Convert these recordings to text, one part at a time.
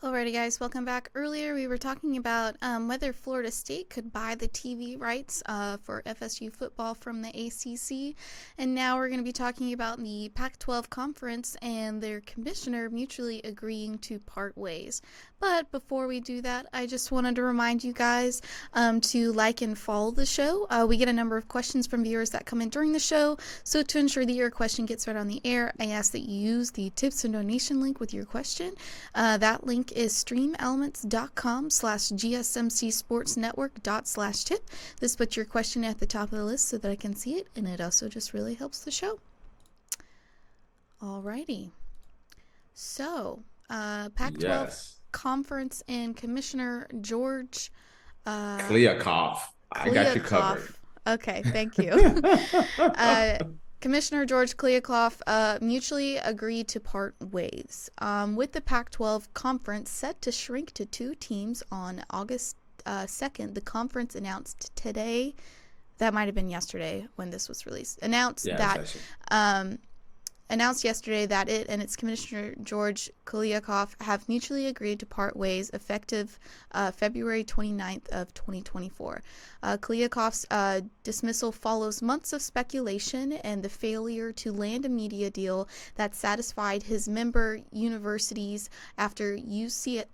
Alrighty, guys, welcome back. Earlier, we were talking about whether Florida State could buy the TV rights for FSU football from the ACC. And now we're going to be talking about the Pac-12 conference and their commissioner mutually agreeing to part ways. But before we do that, I just wanted to remind you guys to like and follow the show. We get a number of questions from viewers that come in during the show. So to ensure that your question gets read on the air, I ask that you use the tips and donation link with your question. That link is streamelements.com/gsmcsportsnetwork./tip. This puts your question at the top of the list so that I can see it, and it also just really helps the show. Alrighty. So, Pac-12 Yes. conference and Commissioner George Kliavkoff. I got you covered. Okay, thank you. Commissioner George Kliavkoff mutually agreed to part ways, with the Pac-12 conference set to shrink to two teams on August 2nd. The conference announced today, that might have been yesterday when this was released, announced yesterday that it and its Commissioner George Kliavkoff have mutually agreed to part ways effective February 29th of 2024. Kliavkoff's dismissal follows months of speculation and the failure to land a media deal that satisfied his member universities after USC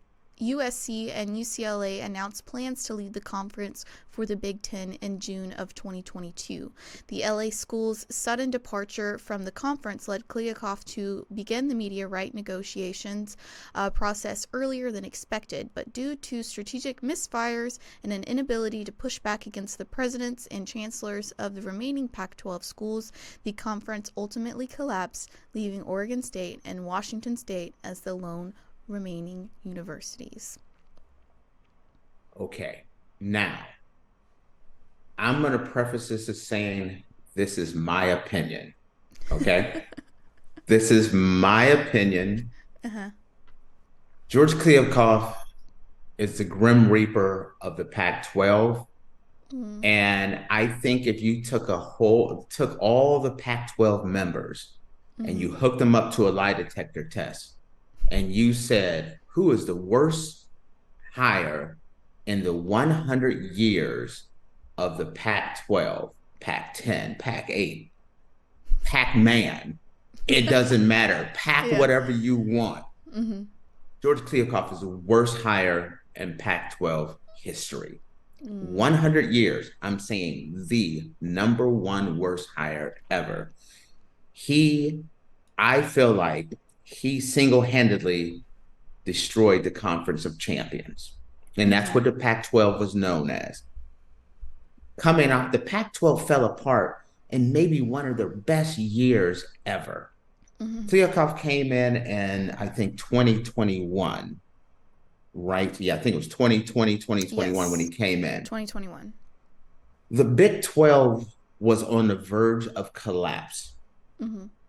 and UCLA announced plans to lead the conference for the Big Ten in June of 2022. The LA school's sudden departure from the conference led Kliavkoff to begin the media right negotiations process earlier than expected, but due to strategic misfires and an inability to push back against the presidents and chancellors of the remaining Pac-12 schools, the conference ultimately collapsed, leaving Oregon State and Washington State as the lone remaining universities. Okay. Now, I'm going to preface this as saying this is my opinion. Okay? This is my opinion. Uh-huh. George Kliavkoff is the Grim Reaper of the Pac-12. And I think if you took all the Pac-12 members and you hooked them up to a lie detector test, and you said, who is the worst hire in the 100 years of the Pac-12, Pac-10, Pac-8, Pac-Man, it doesn't matter. Whatever you want. George Kliavkoff is the worst hire in Pac-12 history. 100 years, I'm saying the number one worst hire ever. I feel like he single-handedly destroyed the Conference of Champions. And that's what the Pac-12 was known as. Coming off, the Pac-12 fell apart in maybe one of their best years ever. Kliavkoff came in I think 2021, right? Yeah, I think it was 2020, 2021 when he came in. 2021. The Big 12 was on the verge of collapse.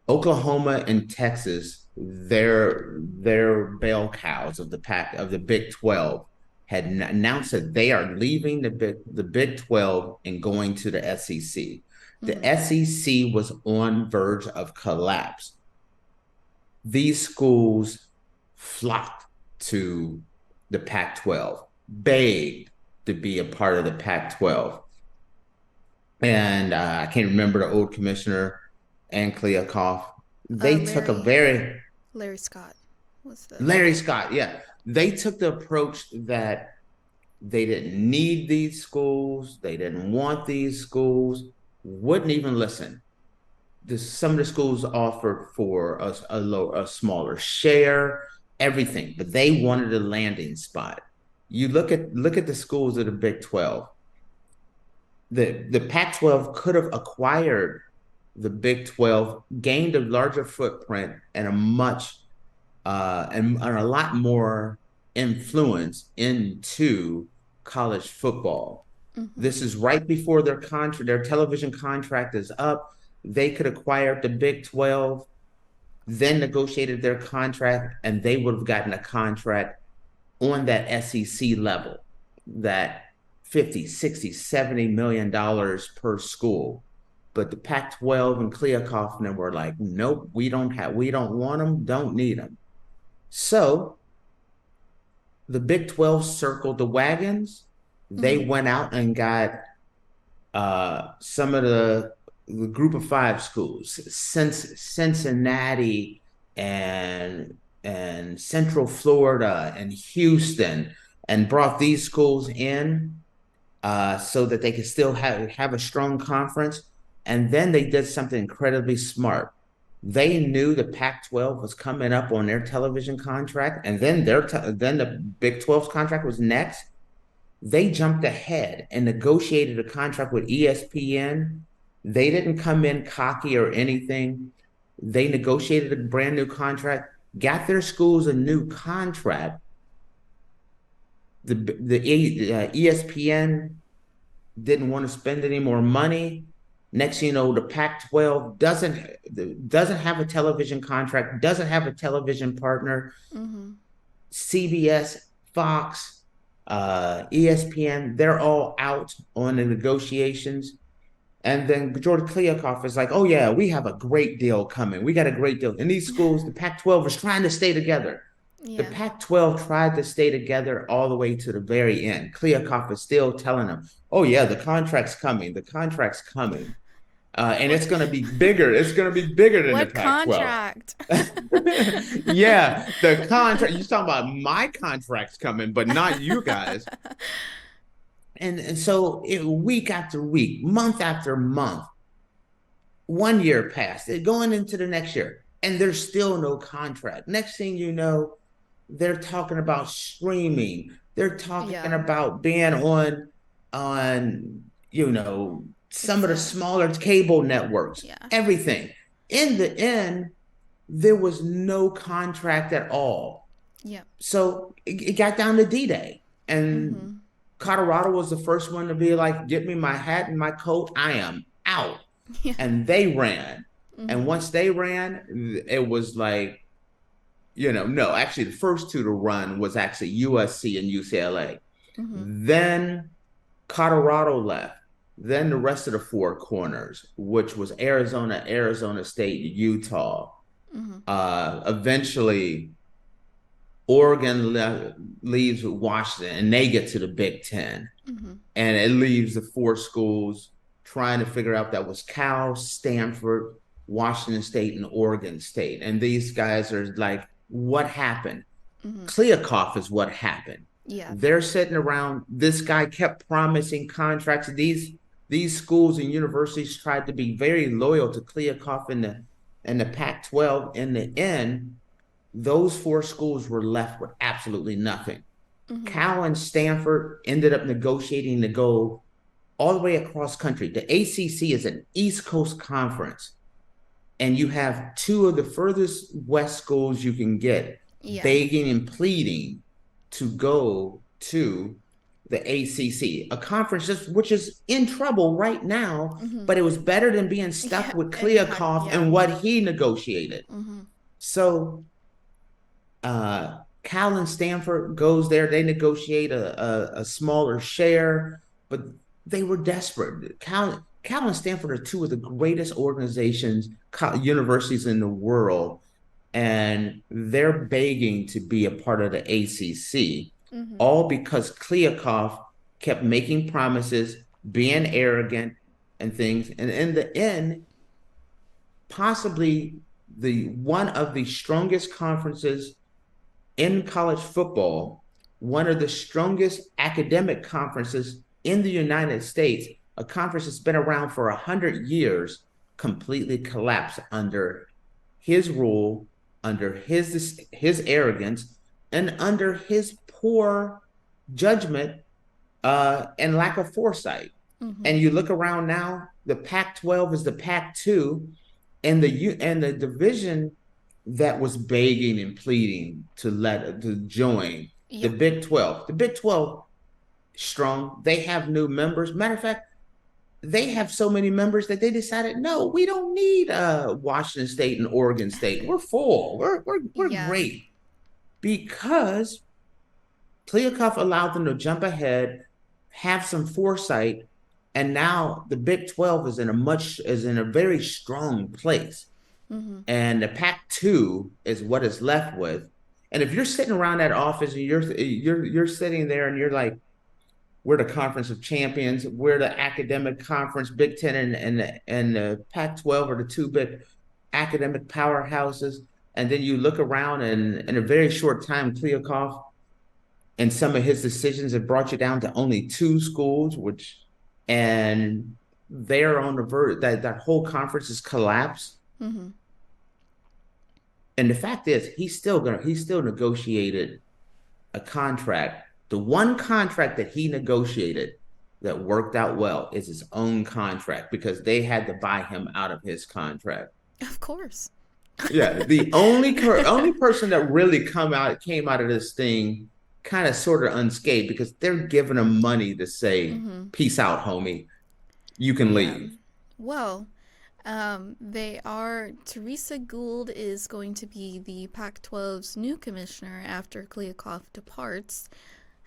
Oklahoma and Texas, their bell cows of the Big 12, had announced that they are leaving the Big 12 and going to the SEC. The SEC was on verge of collapse. These schools flocked to the Pac-12, begged to be a part of the Pac-12. And I can't remember the old commissioner and Kliavkoff. They took a very... Larry Scott was the... Larry Scott, yeah. They took the approach that they didn't need these schools. They didn't want these schools. Wouldn't even listen. Some of the schools offered for a smaller share, everything, but they wanted a landing spot. You look at the schools of the Big 12. The Pac-12 could have acquired the Big 12, gained a larger footprint and a lot more influence into college football. This is right before their television contract is up. They could acquire the Big 12, then negotiated their contract, and they would have gotten a contract on that SEC level, that 50, 60, $70 million per school. But the Pac-12 and Kliavkoff and them were like, nope, we don't want them, don't need them. So the Big 12 circled the wagons. They Mm-hmm. went out and got some of the group of five schools, Cincinnati and Central Florida and Houston, and brought these schools in so that they could still have a strong conference. And then they did something incredibly smart. They knew the Pac-12 was coming up on their television contract, and then then the Big 12's contract was next. They jumped ahead and negotiated a contract with ESPN. They didn't come in cocky or anything. They negotiated a brand new contract, got their schools a new contract. The ESPN didn't want to spend any more money. Next, you know, the Pac-12 doesn't have a television contract, doesn't have a television partner. Mm-hmm. CBS, Fox, ESPN, they're all out on the negotiations. And then George Kliakoff is like, oh, yeah, we have a great deal coming. We got a great deal. And these schools, the Pac-12 is trying to stay together. The Yeah. Pac-12 tried to stay together all the way to the very end. Kliakoff is still telling them, oh, yeah, the contract's coming. The contract's coming. And What? it's going to be bigger. It's going to be bigger than the What Pac-12. contract? Yeah, the contract. You're talking about my contract's coming, but not you guys. And so week after week, month after month, 1 year passed, going into the next year, and there's still no contract. Next thing you know, they're talking about streaming. They're talking Yeah. about being on you know some of the Exactly. smaller cable networks. Yeah. Everything. In the end, there was no contract at all. Yeah. So it got down to D-Day, and Mm-hmm. Colorado was the first one to be like, "Get me my hat and my coat. I am out." Yeah. And they ran. And Mm-hmm. once they ran, it was like, no, actually, the first two to run was actually USC and UCLA. Mm-hmm. Then Colorado left. Then the rest of the four corners, which was Arizona, Arizona State, Utah. Mm-hmm. Eventually, Oregon leaves with Washington, and they get to the Big Ten. Mm-hmm. And it leaves the four schools trying to figure out that was Cal, Stanford, Washington State, and Oregon State. And these guys are like, what happened? Mm-hmm. Kliakoff is what happened. Yeah. They're sitting around. This guy kept promising contracts. These schools and universities tried to be very loyal to Kliakoff and the Pac-12. In the end, those four schools were left with absolutely nothing. Mm-hmm. Cal and Stanford ended up negotiating to go all the way across country. The ACC is an East Coast conference, and you have two of the furthest west schools you can get begging and pleading to go to the ACC, a conference which is in trouble right now, but it was better than being stuck with Kliakoff and what he negotiated. Mm-hmm. So Cal and Stanford goes there. They negotiate a smaller share, but they were desperate. Cal and Stanford are two of the greatest organizations, universities in the world, and they're begging to be a part of the ACC, all because Kliakoff kept making promises, being arrogant and things. And in the end, possibly one of the strongest conferences in college football, one of the strongest academic conferences in the United States, a conference that's been around for 100 years, completely collapsed under his rule, under his arrogance, and under his poor judgment and lack of foresight. And you look around now, the Pac-12 is the Pac-2, and the division that was begging and pleading to join the Big 12. The Big 12 strong. They have new members. Matter of fact, they have so many members that they decided, no, we don't need Washington State and Oregon State. We're full. We're great, because Kliakoff allowed them to jump ahead, have some foresight, and now the Big 12 is in a very strong place. And the Pac-2 is what is left with. And if you're sitting around that office and you're sitting there and you're like, we're the conference of champions, we're the academic conference, Big Ten and the Pac-12 are the two big academic powerhouses. And then you look around and in a very short time, Kliavkoff and some of his decisions have brought you down to only two schools, and they're on the verge that whole conference has collapsed. Mm-hmm. And the fact is, he still negotiated a contract. The one contract that he negotiated that worked out well is his own contract because they had to buy him out of his contract. Of course. Yeah, the only person that really came out of this thing kind of sort of unscathed because they're giving him money to say, Mm-hmm. "Peace out, homie. You can Yeah. leave." Well, Teresa Gould is going to be the Pac-12's new commissioner after Kliavkoff departs.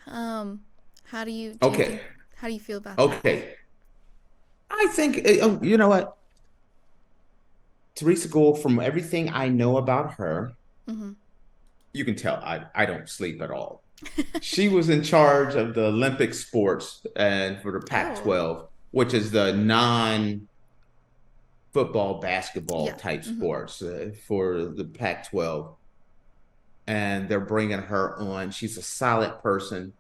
How do you Okay. how do you feel about that? Okay. I think you know what? Teresa Gould, from everything I know about her, Mm-hmm. you can tell I don't sleep at all. She was in charge of the Olympic sports and for the Oh, Pac-12, which is the non-football, basketball yeah. type Mm-hmm. sports for the Pac-12. And they're bringing her on. She's a solid person.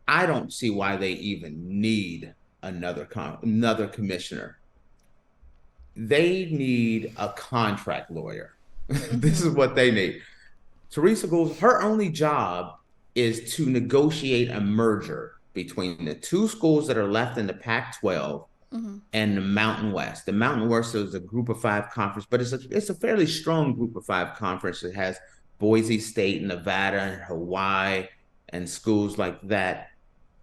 I don't see why they even need another commissioner. They need a contract lawyer. This is Mm-hmm. what they need. Teresa Gould, her only job is to negotiate a merger between the two schools that are left in the Pac-12 Mm-hmm. and the Mountain West. The Mountain West is a Group of Five conference, but it's a fairly strong Group of Five conference. It has Boise State, Nevada, and Hawaii, and schools like that.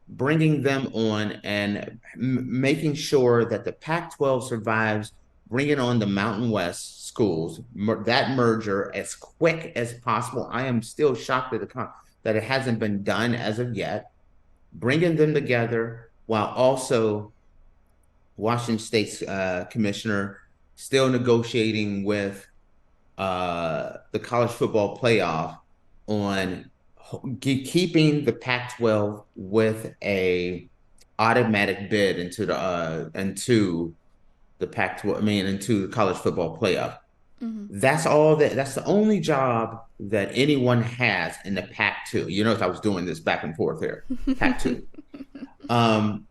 Bringing them on and making sure that the Pac-12 survives, bringing on the Mountain West schools, that merger as quick as possible. I am still shocked that it hasn't been done as of yet. Bringing them together while also Washington State's commissioner still negotiating with the college football playoff on keeping the Pac-12 with a automatic bid into the Pac-12. I mean, into the college football playoff. Mm-hmm. That's the only job that anyone has in the Pac-2. You know, if I was doing this back and forth here, Pac-2. Um,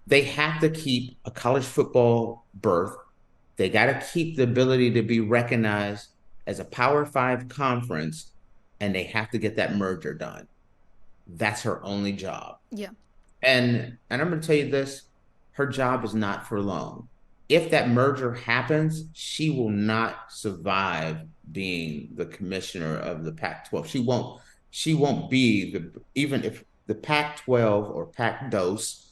they have to keep a college football berth. They got to keep the ability to be recognized as a Power Five conference, and they have to get that merger done. That's her only job. Yeah. And I'm going to tell you this, her job is not for long. If that merger happens, she will not survive being the commissioner of the Pac-12. She won't be even if the Pac-12 or Pac-12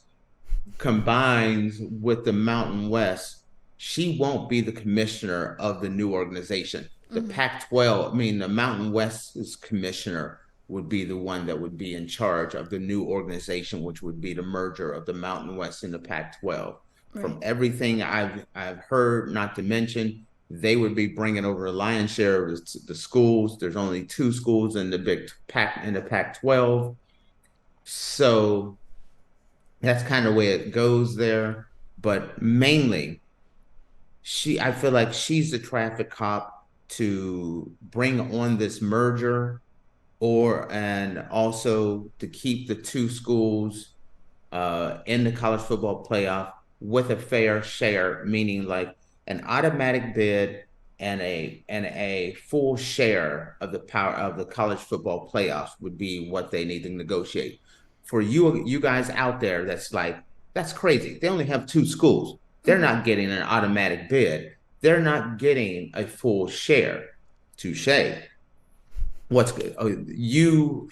combines with the Mountain West, she won't be the commissioner of the new organization. The Mm-hmm. Pac-12, I mean, the Mountain West's commissioner would be the one that would be in charge of the new organization, which would be the merger of the Mountain West and the Pac-12. Right. From everything I've heard, not to mention, they would be bringing over a lion's share of the schools. There's only two schools in the Pac-12, so that's kind of the way it goes there. But mainly, I feel like she's the traffic cop to bring on this merger and also to keep the two schools in the college football playoff with a fair share, meaning like an automatic bid and a full share of the power of the college football playoffs would be what they need to negotiate. For you guys out there, that's crazy. They only have two schools. They're Mm-hmm. not getting an automatic bid. They're not getting a full share. Touche. What's good?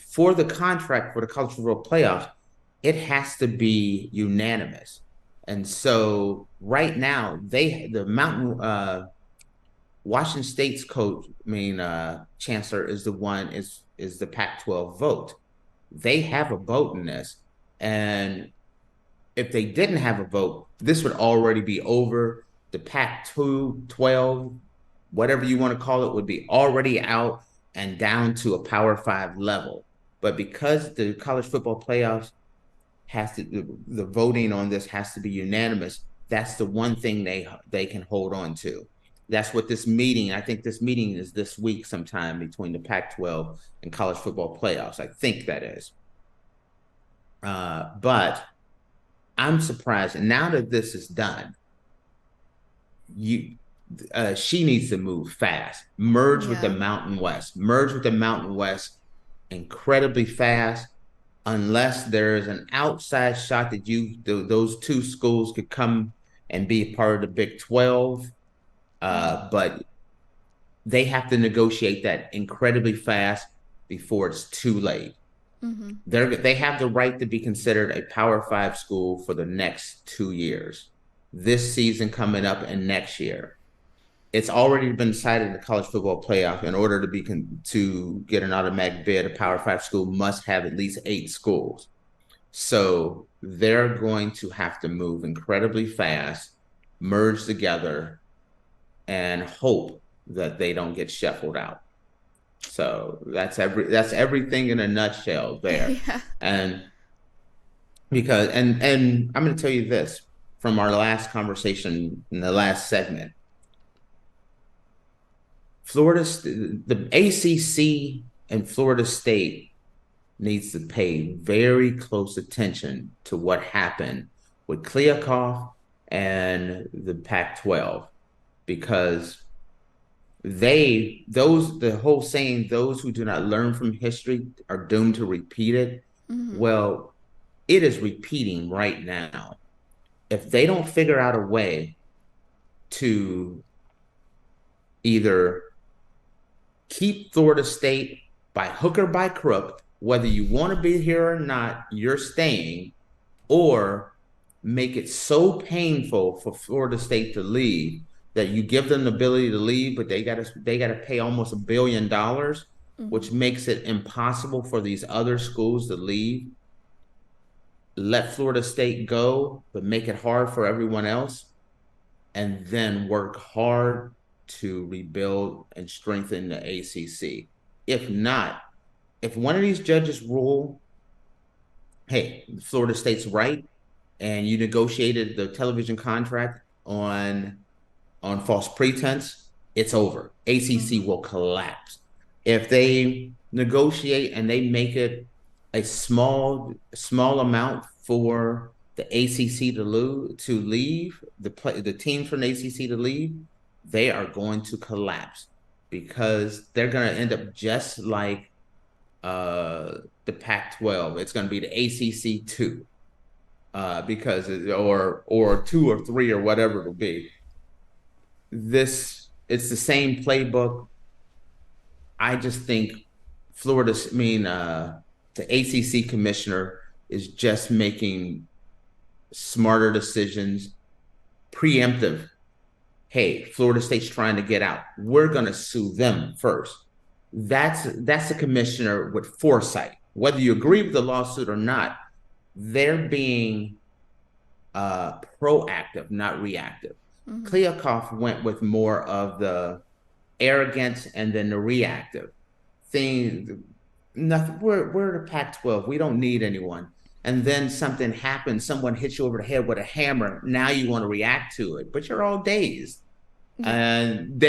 For the contract for the college football playoffs, it has to be unanimous. And so right now, the Mountain Washington State's coach, chancellor is the Pac-12 vote. They have a vote in this, and if they didn't have a vote, this would already be over. The Pac-2, 12, whatever you want to call it, would be already out. and down to a Power Five level. But because the college football playoffs has to, the voting on this has to be unanimous, that's the one thing they can hold on to. That's what this meeting, I think this meeting is this week sometime between the Pac-12 and college football playoffs. I think that is. But I'm surprised. And now that this is done, she needs to move fast. Merge with the Yeah. Mountain West. Merge with the Mountain West incredibly fast, unless there's an outside shot that those two schools could come and be part of the Big 12. But they have to negotiate that incredibly fast before it's too late. They have the right to be considered a Power Five school for the next 2 years, this season coming up and next year. It's already been decided in the college football playoff. In order to get an automatic bid, a Power Five school must have at least 8 schools. So they're going to have to move incredibly fast, merge together, and hope that they don't get shuffled out. So that's everything in a nutshell there. Yeah. And and I'm going to tell you this from our last conversation in the last segment. The ACC and Florida State needs to pay very close attention to what happened with Kliavkoff and the Pac-12, because the whole saying, those who do not learn from history are doomed to repeat it. Well, it is repeating right now. If they don't figure out a way to either keep Florida State by hook or by crook, whether you want to be here or not, you're staying, or make it so painful for Florida State to leave that you give them the ability to leave, but they gotta pay almost $1 billion, which makes it impossible for these other schools to leave. Let Florida State go, but make it hard for everyone else, and then work hard to rebuild and strengthen the ACC. If not, if one of these judges rule, hey, Florida State's right, and you negotiated the television contract on false pretense, it's over. ACC will collapse. If they negotiate and they make it a small amount for the ACC to leave, the teams from the ACC to leave, they are going to collapse, because they're going to end up just like the Pac-12. It's going to be the ACC 2, because or 2 or 3 or whatever it'll be. It's the same playbook. I just think the ACC commissioner is just making smarter decisions, preemptive. Hey, Florida State's trying to get out. We're going to sue them first. That's a commissioner with foresight. Whether you agree with the lawsuit or not, they're being proactive, not reactive. Kliavkoff went with more of the arrogance and then the reactive thing. Nothing. We're the Pac-12. We don't need anyone. And then something happens. Someone hits you over the head with a hammer. Now you want to react to it, but you're all dazed, and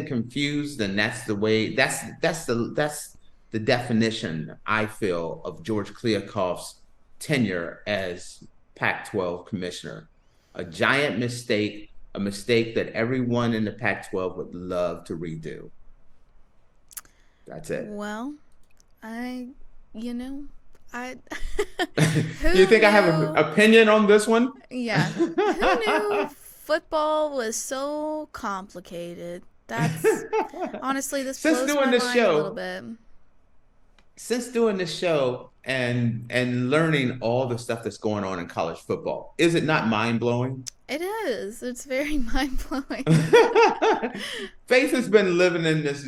confused. And that's the way. That's the definition, I feel, of George Kliavkoff's tenure as Pac-12 commissioner. A giant mistake. A mistake that everyone in the Pac-12 would love to redo. That's it. Well, you think I have an opinion on this one? Yeah. Who knew football was so complicated? That's honestly, this blows my mind a little bit. Since doing this show and learning all the stuff that's going on in college football, is it not mind-blowing? It is. It's very mind-blowing. Faith has been living in this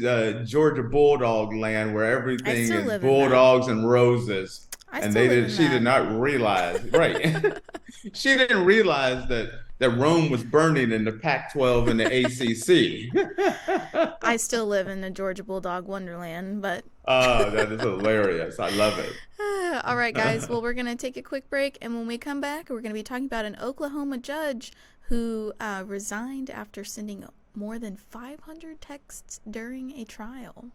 Georgia Bulldog land where everything is bulldogs and roses. And she did not realize, right. She didn't realize that that Rome was burning in the Pac-12 and the ACC. I still live in the Georgia Bulldog Wonderland, but Oh, that is hilarious. I love it. all right, guys. Well, we're going to take a quick break, and when we come back, we're going to be talking about an Oklahoma judge who resigned after sending more than 500 texts during a trial.